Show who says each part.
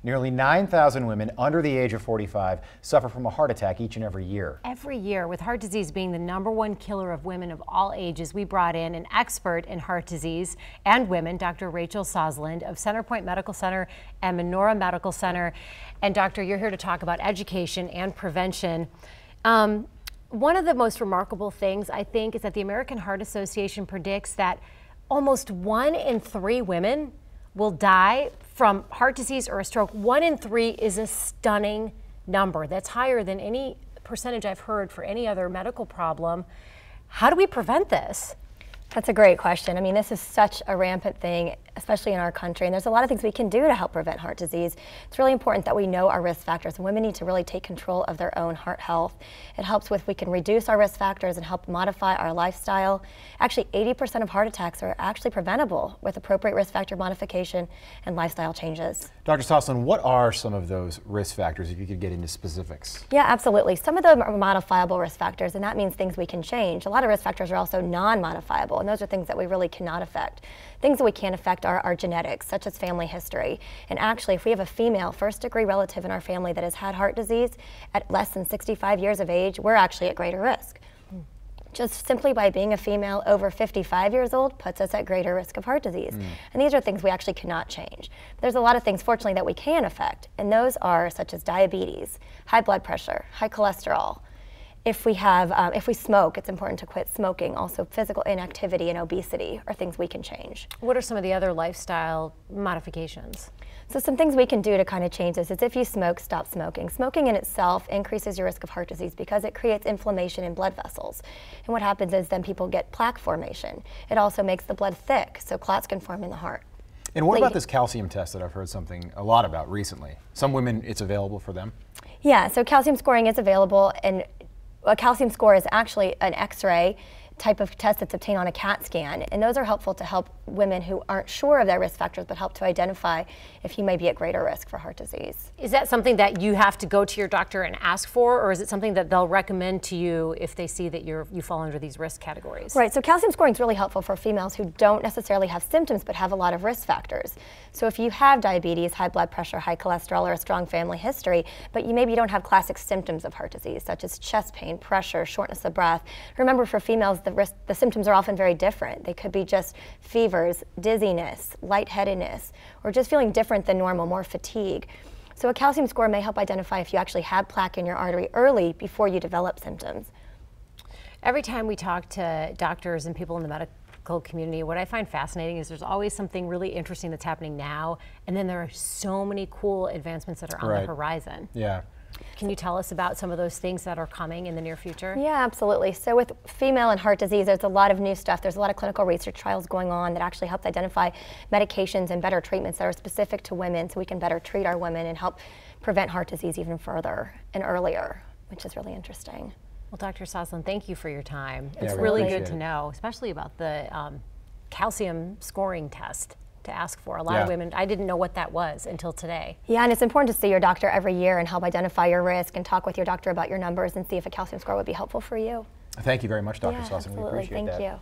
Speaker 1: Nearly 9,000 women under the age of 45 suffer from a heart attack each and every year.
Speaker 2: Every year, with heart disease being the #1 killer of women of all ages, we brought in an expert in heart disease and women, Dr. Rachel Sosland of Centerpoint Medical Center and Menorah Medical Center. And Doctor, you're here to talk about education and prevention. One of the most remarkable things, I think, is that the American Heart Association predicts that almost 1 in 3 women will die from heart disease or a stroke. 1 in 3 is a stunning number. That's higher than any percentage I've heard for any other medical problem. How do we prevent this?
Speaker 3: That's a great question. I mean, this is such a rampant thing, especially in our country, and there's a lot of things we can do to help prevent heart disease. It's really important that we know our risk factors, and women need to really take control of their own heart health. It helps we can reduce our risk factors and help modify our lifestyle. Actually, 80% of heart attacks are actually preventable with appropriate risk factor modification and lifestyle changes.
Speaker 1: Dr. Sosland, what are some of those risk factors, if you could get into specifics?
Speaker 3: Yeah, absolutely. Some of them are modifiable risk factors, and that means things we can change. A lot of risk factors are also non-modifiable, and those are things that we really cannot affect. Things that we can affect are our genetics, such as family history. And actually, if we have a female first-degree relative in our family that has had heart disease at less than 65 years of age, we're actually at greater risk. Just simply by being a female over 55 years old puts us at greater risk of heart disease. And these are things we actually cannot change. There's a lot of things, fortunately, that we can affect, and those are such as diabetes, high blood pressure, high cholesterol. If we smoke, it's important to quit smoking. Also, physical inactivity and obesity are things we can change.
Speaker 2: What are some of the other lifestyle modifications?
Speaker 3: So some things we can do to kind of change this is if you smoke, stop smoking. Smoking in itself increases your risk of heart disease because it creates inflammation in blood vessels. And what happens is then people get plaque formation. It also makes the blood thick, so clots can form in the heart.
Speaker 1: And what about this calcium test that I've heard a lot about recently? Some women, it's available for them?
Speaker 3: Yeah, so calcium scoring is available, and a calcium score is actually an X-ray type of test that's obtained on a CAT scan, and those are helpful to help women who aren't sure of their risk factors but help to identify if you may be at greater risk for heart disease.
Speaker 2: Is that something that you have to go to your doctor and ask for, or is it something that they'll recommend to you if they see that you fall under these risk categories?
Speaker 3: Right, so calcium scoring is really helpful for females who don't necessarily have symptoms but have a lot of risk factors. So if you have diabetes, high blood pressure, high cholesterol, or a strong family history, but maybe you don't have classic symptoms of heart disease, such as chest pain, pressure, shortness of breath. Remember, for females, the symptoms are often very different. They could be just fevers, dizziness, lightheadedness, or just feeling different than normal, more fatigue. So a calcium score may help identify if you actually have plaque in your artery early before you develop symptoms.
Speaker 2: Every time we talk to doctors and people in the medical community, what I find fascinating is there's always something really interesting that's happening now, and then there are so many cool advancements that are on the horizon.
Speaker 1: Yeah.
Speaker 2: Can you tell us about some of those things that are coming in the near future?
Speaker 3: Yeah, absolutely. So with female and heart disease, there's a lot of new stuff. There's a lot of clinical research trials going on that actually helps identify medications and better treatments that are specific to women, so we can better treat our women and help prevent heart disease even further and earlier, which is really interesting.
Speaker 2: Well, Dr. Sosland, thank you for your time.
Speaker 1: Yeah,
Speaker 2: it's really good to know, especially about the calcium scoring test to ask for. A lot of women, I didn't know what that was until today.
Speaker 3: Yeah, and it's important to see your doctor every year and help identify your risk and talk with your doctor about your numbers and see if a calcium score would be helpful for you.
Speaker 1: Thank you very much, Dr. Sosland.
Speaker 3: Absolutely.
Speaker 1: We appreciate that.
Speaker 3: Thank you.